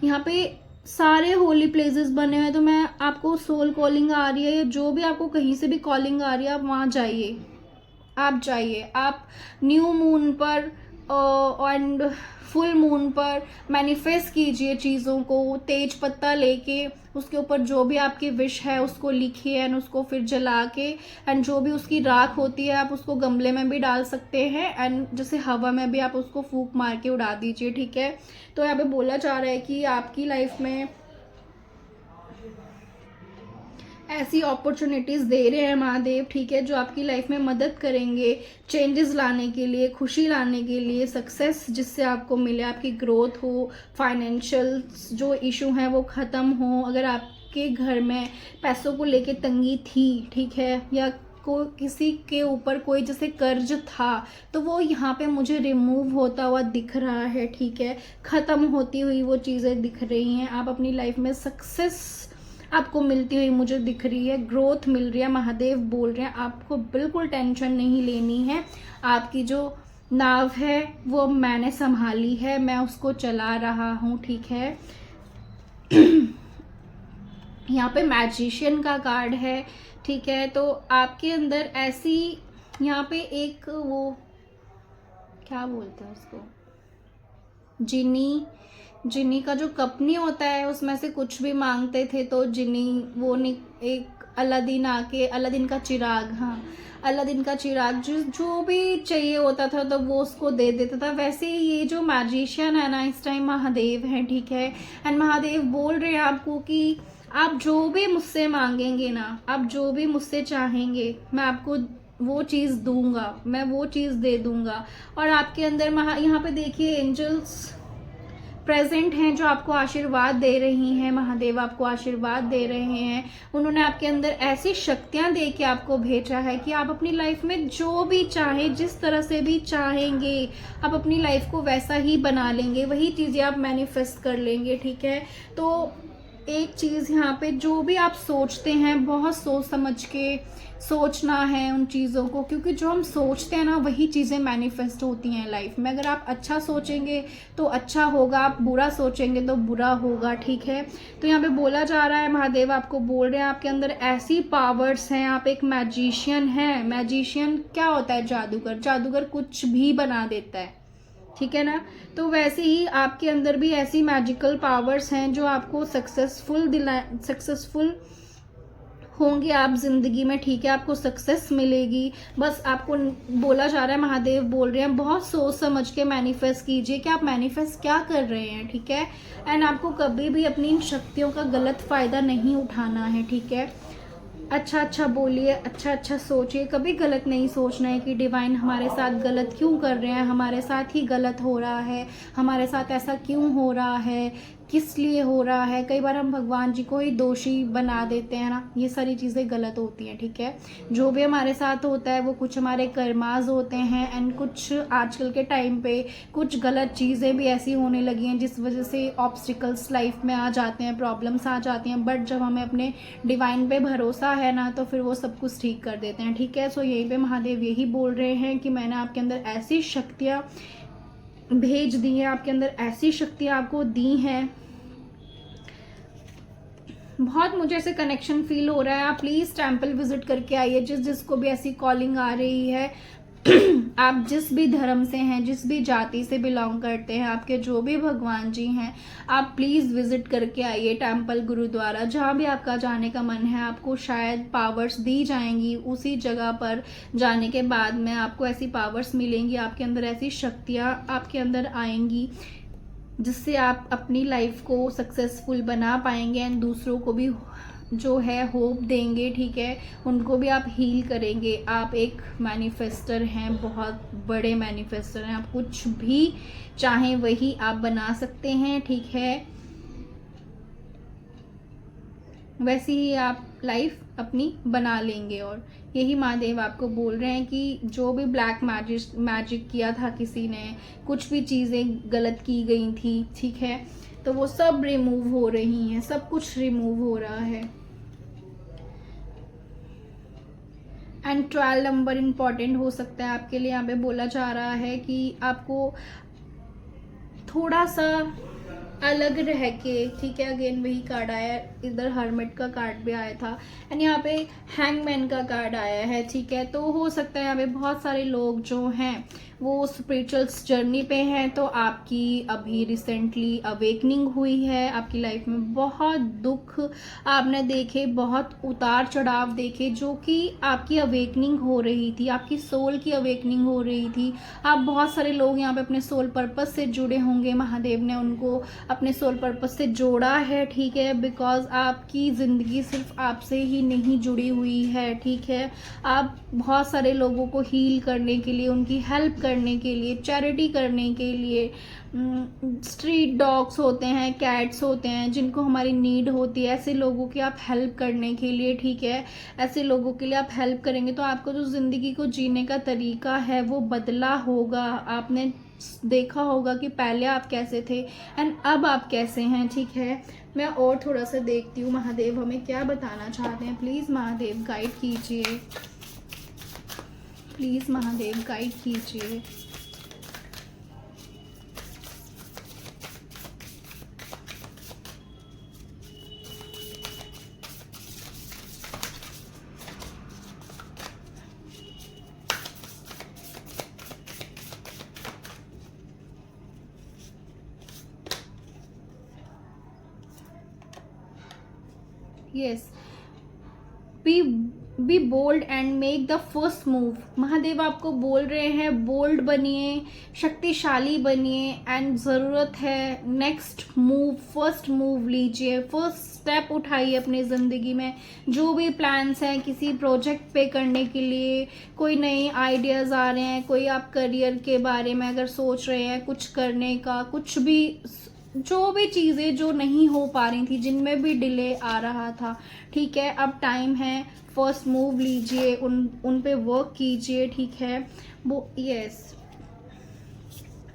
यहाँ पे सारे होली प्लेसेस बने हुए हैं। तो मैं आपको सोल कॉलिंग आ रही है, जो भी आपको कहीं से भी कॉलिंग आ रही है, आप वहाँ जाइए, आप न्यू मून पर एंड फुल मून पर मैनिफेस्ट कीजिए चीज़ों को, तेज पत्ता लेके उसके ऊपर जो भी आपकी विश है उसको लिखिए, एंड उसको फिर जला के, एंड जो भी उसकी राख होती है आप उसको गमले में भी डाल सकते हैं, एंड जैसे हवा में भी आप उसको फूंक मार के उड़ा दीजिए, ठीक है। तो यहाँ पे बोला जा रहा है कि आपकी लाइफ में ऐसी अपॉर्चुनिटीज़ दे रहे हैं महादेव, ठीक है, जो आपकी लाइफ में मदद करेंगे चेंजेस लाने के लिए, खुशी लाने के लिए, सक्सेस जिससे आपको मिले, आपकी ग्रोथ हो, फाइनेंशियल जो इशू हैं वो ख़त्म हो। अगर आपके घर में पैसों को लेके तंगी थी, ठीक है, या किसी के ऊपर कोई जैसे कर्ज था, तो वो यहाँ पे मुझे रिमूव होता हुआ दिख रहा है, ठीक है, ख़त्म होती हुई वो चीज़ें दिख रही हैं। आप अपनी लाइफ में सक्सेस आपको मिलती हुई मुझे दिख रही है, ग्रोथ मिल रही है। महादेव बोल रहे हैं आपको बिल्कुल टेंशन नहीं लेनी है, आपकी जो नाव है वो मैंने संभाली है, मैं उसको चला रहा हूँ, ठीक है। यहाँ पे मैजिशियन का कार्ड है, ठीक है। तो आपके अंदर ऐसी, यहाँ पे एक वो क्या बोलते हैं उसको, जिनी का जो कप नहीं होता है, उसमें से कुछ भी मांगते थे तो जिनी वो एक अलादीन आके, अलादीन का चिराग, हाँ, अलादीन का चिराग, जो भी चाहिए होता था तो वो उसको दे देता था। वैसे ये जो मैजिशियन है ना, इस टाइम महादेव हैं, ठीक है। एंड महादेव बोल रहे हैं आपको कि आप जो भी मुझसे मांगेंगे ना, आप जो भी मुझसे चाहेंगे, मैं आपको वो चीज़ दूंगा, मैं वो चीज़ दे दूंगा। और आपके अंदर यहाँ पे देखिए एंजल्स प्रेजेंट हैं जो आपको आशीर्वाद दे रही हैं, महादेव आपको आशीर्वाद दे रहे हैं। उन्होंने आपके अंदर ऐसी शक्तियां दे के आपको भेजा है कि आप अपनी लाइफ में जो भी चाहें, जिस तरह से भी चाहेंगे, आप अपनी लाइफ को वैसा ही बना लेंगे, वही चीज़ें आप मैनिफेस्ट कर लेंगे, ठीक है। तो एक चीज़ यहाँ पे, जो भी आप सोचते हैं बहुत सोच समझ के सोचना है उन चीज़ों को, क्योंकि जो हम सोचते हैं ना वही चीज़ें मैनिफेस्ट होती हैं लाइफ में। अगर आप अच्छा सोचेंगे तो अच्छा होगा, आप बुरा सोचेंगे तो बुरा होगा, ठीक है। तो यहाँ पे बोला जा रहा है, महादेव आपको बोल रहे हैं आपके अंदर ऐसी पावर्स हैं, आप एक मैजिशियन हैं। मैजिशियन क्या होता है? जादूगर। जादूगर कुछ भी बना देता है, ठीक है ना। तो वैसे ही आपके अंदर भी ऐसी मैजिकल पावर्स हैं जो आपको सक्सेसफुल होंगे आप जिंदगी में, ठीक है। आपको सक्सेस मिलेगी। बस आपको बोला जा रहा है, महादेव बोल रहे हैं बहुत सोच समझ के मैनिफेस्ट कीजिए कि आप मैनिफेस्ट क्या कर रहे हैं, ठीक है। एंड आपको कभी भी अपनी इन शक्तियों का गलत फायदा नहीं उठाना है, ठीक है। अच्छा अच्छा बोलिए, अच्छा अच्छा सोचिए, कभी गलत नहीं सोचना है कि डिवाइन हमारे साथ गलत क्यों कर रहे हैं, हमारे साथ ही गलत हो रहा है, हमारे साथ ऐसा क्यों हो रहा है, किस लिए हो रहा है। कई बार हम भगवान जी को ही दोषी बना देते हैं ना, ये सारी चीज़ें गलत होती हैं, ठीक है। जो भी हमारे साथ होता है वो कुछ हमारे कर्माज होते हैं। एंड कुछ आजकल के टाइम पे कुछ गलत चीज़ें भी ऐसी होने लगी हैं जिस वजह से ऑब्स्टिकल्स लाइफ में आ जाते हैं, प्रॉब्लम्स आ जाती हैं। बट जब हमें अपने डिवाइन पे भरोसा है ना, तो फिर वो सब कुछ ठीक कर देते हैं, ठीक है। सो यहीं पे महादेव यही बोल रहे हैं कि मैंने आपके अंदर ऐसी शक्तियाँ भेज दी हैं, आपके अंदर ऐसी शक्तियाँ आपको दी हैं। बहुत मुझे ऐसे कनेक्शन फील हो रहा है। आप प्लीज़ टेम्पल विजिट करके आइए, जिसको भी ऐसी कॉलिंग आ रही है आप जिस भी धर्म से हैं, जिस भी जाति से बिलोंग करते हैं, आपके जो भी भगवान जी हैं, आप प्लीज़ विजिट करके आइए टेम्पल, गुरुद्वारा, जहाँ भी आपका जाने का मन है। आपको शायद पावर्स दी जाएंगी, उसी जगह पर जाने के बाद में आपको ऐसी पावर्स मिलेंगी, आपके अंदर ऐसी शक्तियाँ आपके अंदर आएंगी जिससे आप अपनी लाइफ को सक्सेसफुल बना पाएंगे। एंड दूसरों को भी जो है होप देंगे, ठीक है। उनको भी आप हील करेंगे। आप एक मैनिफेस्टर हैं, बहुत बड़े मैनिफेस्टर हैं। आप कुछ भी चाहें वही आप बना सकते हैं, ठीक है। वैसे ही आप लाइफ अपनी बना लेंगे। और यही महादेव आपको बोल रहे हैं कि जो भी ब्लैक मैजिक किया था किसी ने, कुछ भी चीज़ें गलत की गई थी, ठीक है, तो वो सब रिमूव हो रही हैं, सब कुछ रिमूव हो रहा है। एंड 12 नंबर इम्पॉर्टेंट हो सकता है आपके लिए। यहाँ पे बोला जा रहा है कि आपको थोड़ा सा अलग रह के, ठीक है। अगेन वही कार्ड आया, इधर हर्मिट का कार्ड भी आया था एंड यहाँ पे हैंगमैन का कार्ड आया है, ठीक है। तो हो सकता है यहाँ पे बहुत सारे लोग जो हैं वो स्पिरिचुअल जर्नी पे हैं। तो आपकी अभी रिसेंटली अवेकनिंग हुई है, आपकी लाइफ में बहुत दुख आपने देखे, बहुत उतार चढ़ाव देखे, जो कि आपकी अवेकनिंग हो रही थी, आपकी सोल की अवेकनिंग हो रही थी। आप बहुत सारे लोग यहाँ पे अपने सोल पर्पस से जुड़े होंगे, महादेव ने उनको अपने सोल पर्पस से जोड़ा है, ठीक है। बिकॉज आपकी ज़िंदगी सिर्फ आपसे ही नहीं जुड़ी हुई है, ठीक है। आप बहुत सारे लोगों को हील करने के लिए, उनकी हेल्प करने के लिए, चैरिटी करने के लिए, स्ट्रीट डॉग्स होते हैं, कैट्स होते हैं जिनको हमारी नीड होती है, ऐसे लोगों की आप हेल्प करने के लिए, ठीक है। ऐसे लोगों के लिए आप हेल्प करेंगे तो आपको जो ज़िंदगी को जीने का तरीका है वो बदला होगा। आपने देखा होगा कि पहले आप कैसे थे एंड अब आप कैसे हैं, ठीक है। मैं और थोड़ा सा देखती हूँ महादेव हमें क्या बताना चाहते हैं। प्लीज़ महादेव गाइड कीजिए, प्लीज़ महादेव गाइड कीजिए। Yes, be bold and make the first move. Mahadev आपको बोल रहे हैं बोल्ड बनिए, शक्तिशाली बनिए एंड ज़रूरत है नेक्स्ट मूव, फर्स्ट मूव लीजिए, फर्स्ट स्टेप उठाइए अपनी ज़िंदगी में। जो भी प्लान्स हैं किसी प्रोजेक्ट पे करने के लिए, कोई नए आइडियाज़ आ रहे हैं, कोई आप करियर के बारे में अगर सोच रहे हैं कुछ करने का, कुछ भी, जो भी चीज़ें जो नहीं हो पा रही थी, जिनमें भी डिले आ रहा था, ठीक है, अब टाइम है, फर्स्ट मूव लीजिए, उन पे वर्क कीजिए, ठीक है। वो yes,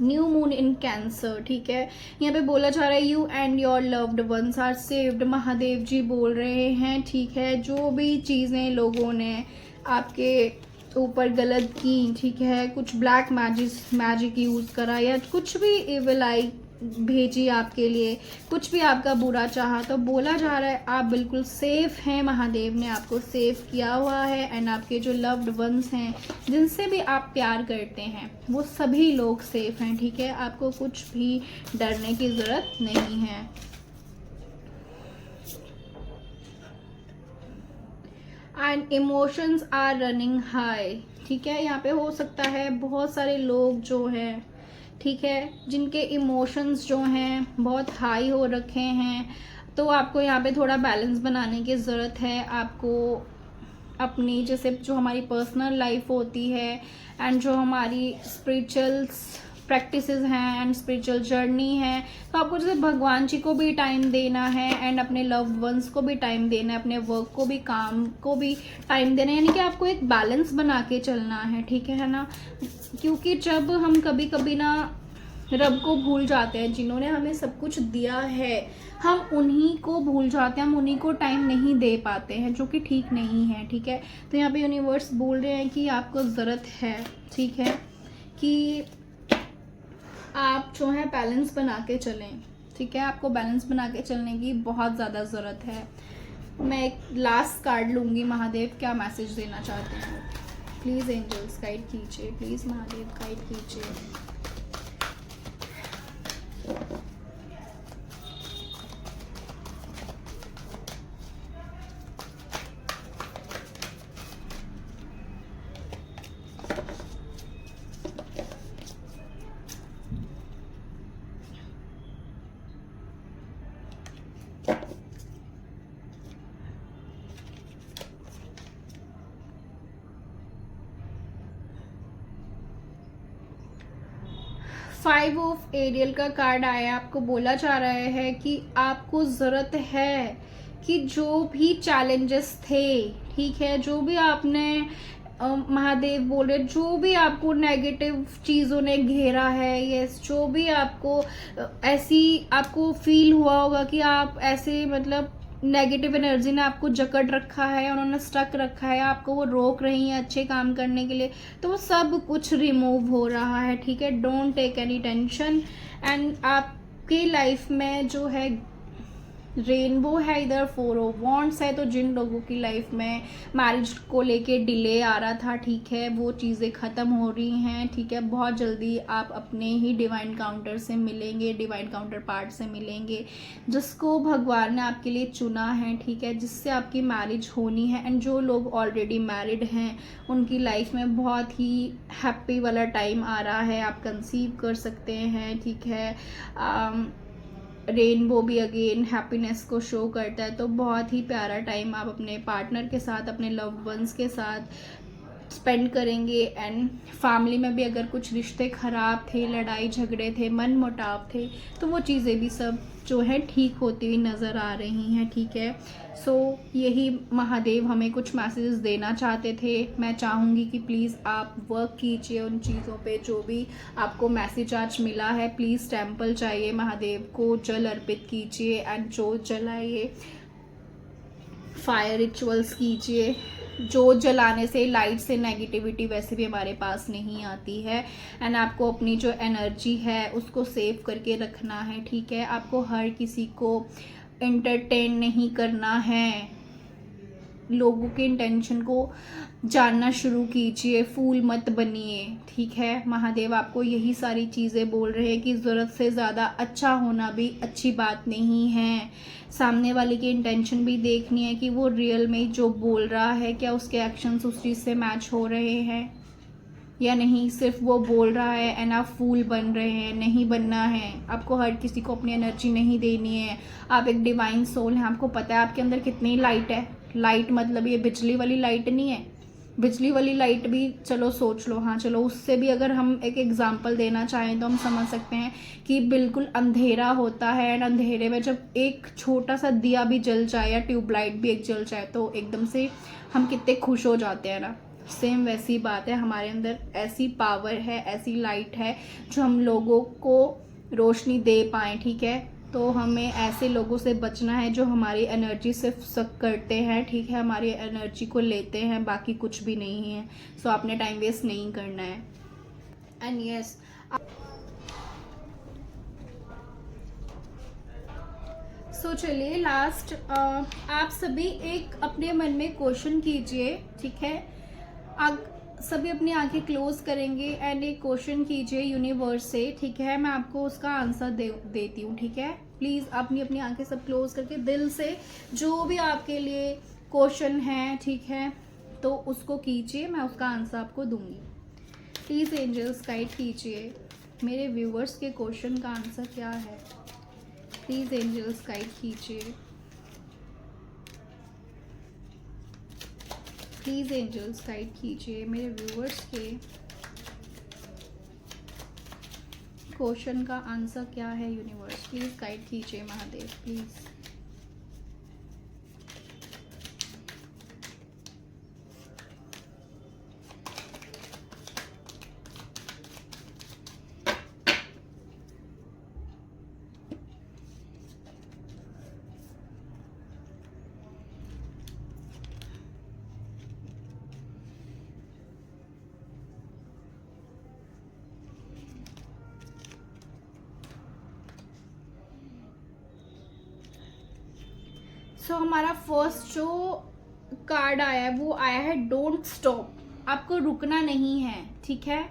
new moon in Cancer, ठीक है। यहाँ पे बोला जा रहा है you and your loved ones are saved, Mahadev ji बोल रहे हैं, ठीक है। जो भी चीज़ें लोगों ने आपके ऊपर गलत की, ठीक है, कुछ ब्लैक मैजिक यूज़ करा या कुछ भी इविल आई भेजी आपके लिए, कुछ भी आपका बुरा चाहा, तो बोला जा रहा है आप बिल्कुल सेफ हैं, महादेव ने आपको सेफ किया हुआ है। एंड आपके जो लव्ड वंस हैं, जिनसे भी आप प्यार करते हैं, वो सभी लोग सेफ हैं, ठीक है। आपको कुछ भी डरने की ज़रूरत नहीं है। And emotions are running high, ठीक है। यहाँ पे हो सकता है बहुत सारे लोग जो हैं, ठीक है, जिनके इमोशंस जो हैं बहुत हाई हो रखे हैं, तो आपको यहाँ पे थोड़ा बैलेंस बनाने की ज़रूरत है। आपको अपनी जैसे जो हमारी पर्सनल लाइफ होती है एंड जो हमारी स्पिरिचुअल प्रैक्टिसेस हैं एंड स्पिरिचुअल जर्नी है, तो आपको जैसे भगवान जी को भी टाइम देना है एंड अपने लव्ड वंस को भी टाइम देना है, अपने वर्क को भी, काम को भी टाइम देना है, यानी कि आपको एक बैलेंस बना के चलना है, ठीक है ना। क्योंकि जब हम कभी कभी ना रब को भूल जाते हैं, जिन्होंने हमें सब कुछ दिया है, हम उन्हीं को भूल जाते हैं, हम उन्हीं को टाइम नहीं दे पाते हैं, जो कि ठीक नहीं है, ठीक है। तो यहाँ पे यूनिवर्स बोल रहे हैं कि आपको ज़रूरत है, ठीक है, कि आप जो है बैलेंस बना के चलें, ठीक है। आपको बैलेंस बना के चलने की बहुत ज़्यादा ज़रूरत है। मैं एक लास्ट कार्ड लूँगी, महादेव क्या मैसेज देना चाहते हैं, प्लीज़ एंजल्स गाइड कीजिए, प्लीज़ महादेव गाइड कीजिए। 5 ऑफ एरियल का कार्ड आया। आपको बोला जा रहा है कि आपको ज़रूरत है कि जो भी चैलेंजेस थे, ठीक है, जो भी आपने महादेव बोल रहे, जो भी आपको नेगेटिव चीज़ों ने घेरा है, यस, जो भी आपको ऐसी आपको फील हुआ होगा कि आप ऐसे मतलब नेगेटिव एनर्जी ने आपको जकड़ रखा है, उन्होंने स्टक रखा है, आपको वो रोक रही हैं अच्छे काम करने के लिए, तो वो सब कुछ रिमूव हो रहा है, ठीक है। Don't take any tension. And आपकी लाइफ में जो है रेनबो है, इधर 4 ऑफ वॉन्ड्स है, तो जिन लोगों की लाइफ में मैरिज को लेके डिले आ रहा था, ठीक है, वो चीज़ें ख़त्म हो रही हैं, ठीक है। बहुत जल्दी आप अपने ही डिवाइन काउंटर से मिलेंगे, डिवाइन काउंटर पार्ट से मिलेंगे, जिसको भगवान ने आपके लिए चुना है, ठीक है, जिससे आपकी मैरिज होनी है। एंड जो लोग ऑलरेडी मैरिड हैं, उनकी लाइफ में बहुत ही हैप्पी वाला टाइम आ रहा है, आप कंसीव कर सकते हैं, ठीक है। रेनबो भी अगेन हैप्पीनेस को शो करता है, तो बहुत ही प्यारा टाइम आप अपने पार्टनर के साथ, अपने लव्ड वंस के साथ स्पेंड करेंगे। एंड फैमिली में भी अगर कुछ रिश्ते ख़राब थे, लड़ाई झगड़े थे, मन मुटाव थे, तो वो चीज़ें भी सब जो है ठीक होती हुई नज़र आ रही हैं, ठीक है। सो यही महादेव हमें कुछ मैसेजेस देना चाहते थे। मैं चाहूँगी कि प्लीज़ आप वर्क कीजिए उन चीज़ों पे, जो भी आपको मैसेज आज मिला है। प्लीज़ टेम्पल चाहिए, महादेव को जल अर्पित कीजिए एंड जोत जलाइए, फायर रिचुअल्स कीजिए। जोत जलाने से, लाइट से नेगेटिविटी वैसे भी हमारे पास नहीं आती है। एंड आपको अपनी जो एनर्जी है उसको सेव करके रखना है, ठीक है। आपको हर किसी को एंटरटेन नहीं करना है, लोगों के इंटेंशन को जानना शुरू कीजिए, फूल मत बनिए, ठीक है। महादेव आपको यही सारी चीज़ें बोल रहे हैं कि ज़रूरत से ज़्यादा अच्छा होना भी अच्छी बात नहीं है। सामने वाले की इंटेंशन भी देखनी है कि वो रियल में जो बोल रहा है, क्या उसके एक्शंस उस चीज़ से मैच हो रहे हैं या नहीं, सिर्फ वो बोल रहा है एंड आप फूल बन रहे हैं। नहीं बनना है, आपको हर किसी को अपनी एनर्जी नहीं देनी है। आप एक डिवाइन सोल हैं, आपको पता है आपके अंदर कितनी लाइट है। लाइट मतलब ये बिजली वाली लाइट नहीं है, बिजली वाली लाइट भी चलो सोच लो, हाँ चलो उससे भी अगर हम एक एग्जांपल देना चाहें तो हम समझ सकते हैं कि बिल्कुल अंधेरा होता है एंड अंधेरे में जब एक छोटा सा दिया भी जल जाए या ट्यूबलाइट भी एक जल जाए, तो एकदम से हम कितने खुश हो जाते हैं ना। सेम वैसी बात है, हमारे अंदर ऐसी पावर है, ऐसी लाइट है जो हम लोगों को रोशनी दे पाएँ, ठीक है। तो हमें ऐसे लोगों से बचना है जो हमारी एनर्जी से सक करते हैं, ठीक है, हमारी एनर्जी को लेते हैं, बाकी कुछ भी नहीं है। सो आपने टाइम वेस्ट नहीं करना है। एंड यस, सो चलिए लास्ट आप सभी एक अपने मन में क्वेश्चन कीजिए, ठीक है। सभी अपनी आंखें क्लोज करेंगे एंड एक क्वेश्चन कीजिए यूनिवर्स से, ठीक है। मैं आपको उसका आंसर देती हूँ, ठीक है। प्लीज़ अपनी अपनी आंखें सब क्लोज करके दिल से जो भी आपके लिए क्वेश्चन है, ठीक है, तो उसको कीजिए, मैं उसका आंसर आपको दूंगी। प्लीज़ एंजल्स गाइड कीजिए मेरे व्यूवर्स के क्वेश्चन का आंसर क्या है। प्लीज़ एंजल्स गाइड कीजिए। प्लीज़ एंजल्स गाइड कीजिए मेरे व्यूवर्स के क्वेश्चन का आंसर क्या है। यूनिवर्स प्लीज़ गाइड कीजिए महादेव, प्लीज़। सो हमारा फर्स्ट जो कार्ड आया है वो आया है डोंट स्टॉप। आपको रुकना नहीं है, ठीक है।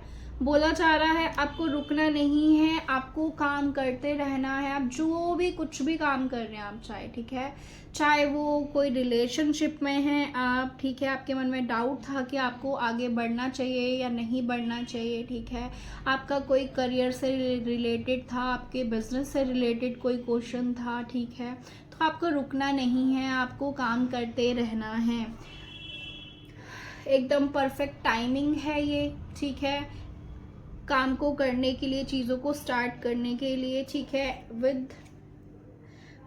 बोला जा रहा है आपको रुकना नहीं है, आपको काम करते रहना है। आप जो भी कुछ भी काम कर रहे हैं आप, चाहे, ठीक है, चाहे वो कोई रिलेशनशिप में हैं आप, ठीक है, आपके मन में डाउट था कि आपको आगे बढ़ना चाहिए या नहीं बढ़ना चाहिए, ठीक है, आपका कोई करियर से रिलेटेड था, आपके बिजनेस से रिलेटेड कोई क्वेश्चन था, ठीक है, तो आपको रुकना नहीं है, आपको काम करते रहना है। एकदम परफेक्ट टाइमिंग है ये, ठीक है, काम को करने के लिए, चीज़ों को स्टार्ट करने के लिए, ठीक है।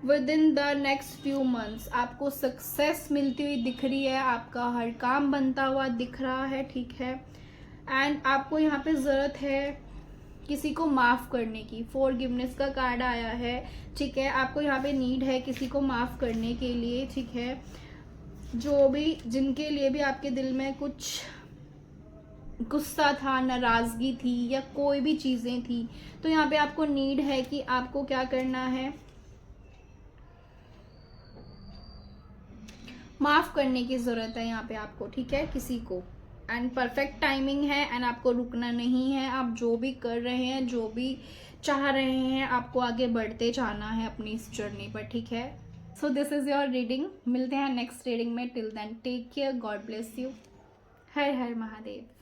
With in the next few months आपको सक्सेस मिलती हुई दिख रही है, आपका हर काम बनता हुआ दिख रहा है, ठीक है। एंड आपको यहाँ पे ज़रूरत है किसी को माफ़ करने की। फॉरगिवनेस का कार्ड आया है, ठीक है। आपको यहाँ पे नीड है किसी को माफ़ करने के लिए, ठीक है। जो भी, जिनके लिए भी आपके दिल में कुछ गुस्सा था, नाराज़गी थी या कोई भी चीज़ें थी, तो यहाँ पे आपको नीड है कि आपको क्या करना है, माफ़ करने की ज़रूरत है यहाँ पे आपको, ठीक है, किसी को। एंड परफेक्ट टाइमिंग है एंड आपको रुकना नहीं है। आप जो भी कर रहे हैं, जो भी चाह रहे हैं, आपको आगे बढ़ते जाना है अपनी इस जर्नी पर, ठीक है। So this is your reading. मिलते हैं नेक्स्ट रीडिंग में। Till then take care, God bless you. Har Har Mahadev.